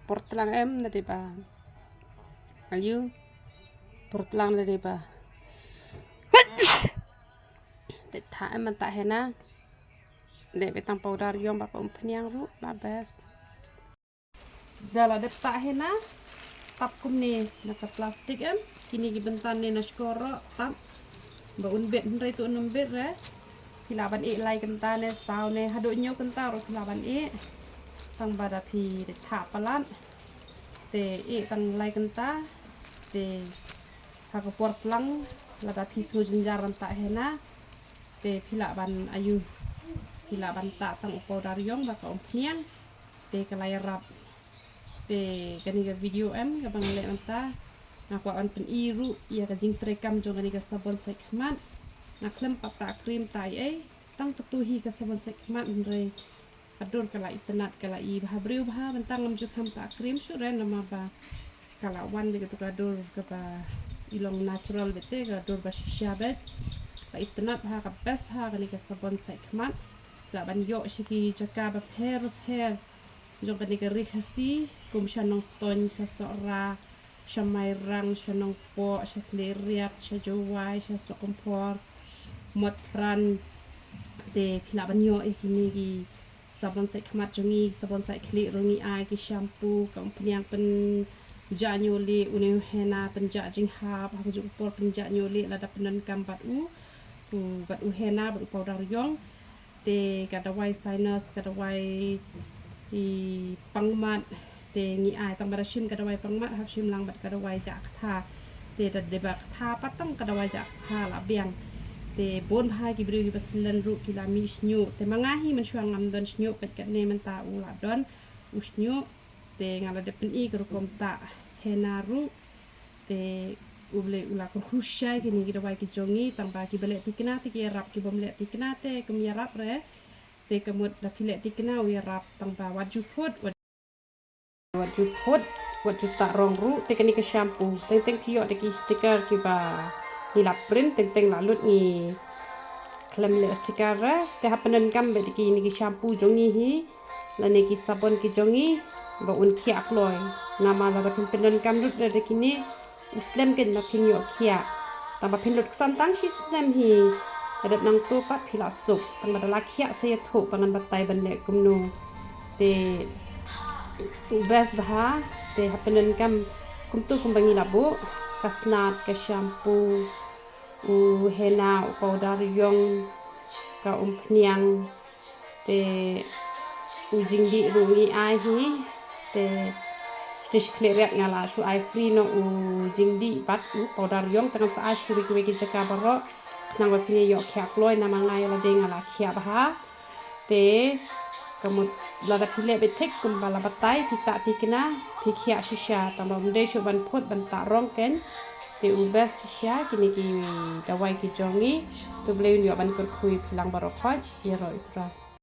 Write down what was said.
portlang em na diba ayu portlang na diba để thả em mình tại hè na để betang powder yom bapa umpeniang ru la bes dala de tak he na tap kum ni naka plastik em kini gibentan ni na skoro tap ba un bet ndrai tu num bet re hilaban e lai kenta ne saw ne hado nyo kenta ro hilaban e tang bada pi de tha palan te e tang lai kenta te hakapor plang lada pi su jinjaran tak he na te hilaban ayu hilaban tak tang powder yom baka umpeniang te kalai rap te kaniga video em kabang le anta aku an pen iru ia ka jing trekam jo kaniga sabon sai khmat na klem pata krim tai ai tang tuhi ka sabon sai khmat re adur kala itnat kala I bhabriu bha bentang lam jo kham ta krim shu ren nama ba kala wan be ka dur ka ba ilong natural bete ka dur ba shisha bet ka itnat bha ka best bha kaniga sabon sai khmat la ban yo shiki jaka ba pher jong kaniga rikhasi kum shanong ston sa sora shamai rang shanong po sha kleriat sha jowai sha sokompor mot pran te phila ban yo ikini gi sabon sai khmat jongi sabon sai kli rongi ai ki shampoo kam pnyang pen ja nyoli uni hena pen ja jing ha ba ju por pen ja nyoli la da penan kam bat u hena bat powder yong te kadawai sinus kadawai I pangmat te ngi ai tang barashim kadawai pangmat hab shim lang bat kadawai jak tha te dat de bak tha patang kadawai jak tha la biang te bon bha ki bri ki baslan ru ki la mi snyu te mangahi man shuang ngam don snyu pet kat ne man ta u la don u snyu te ngala de pen I ko kom ta hena ru te uble ula ko khushai ki ni kadawai ki jongi tang ba ki bele tikna te ki rap ki bom le tikna te kum ya rap re te kemut da phile tikna u ya rap tang ba waju waju tak rong ru te kani ke shampoo teng pio de ki sticker ki ba ni la print teng lalut ni klem le sticker ra te hapanan kam be ki ni ki shampoo jongi hi la ne ki sabon ki jongi ba un khia kloi nama la penan kam lut de ki ni uslam ken na phin yo khia ta ba phin lut san tang shi slam hi adap nang tu pat phila sup tang ba la khia se tho pangan batai ban le kumnu te ubas bah te hapenan kam kumtu kumbangi labu kasnat ke shampoo u hena u powder yong ka umpniang te u jingdi rungi ai hi te stish kleret ngala shu ai free no u jingdi bat u powder yong tangan sa ash ki jaka baro nang ba phini yo khyak loi na mangai la ding ala khya bah te kamut lada phile be thek kum bala batai pita tikna phikhia shisha tamam de shu ban phut ban ta rong ken te ubas shisha kini ki dawai ki jongi to bleun yo ban kur khui philang baro khoj ye roi tra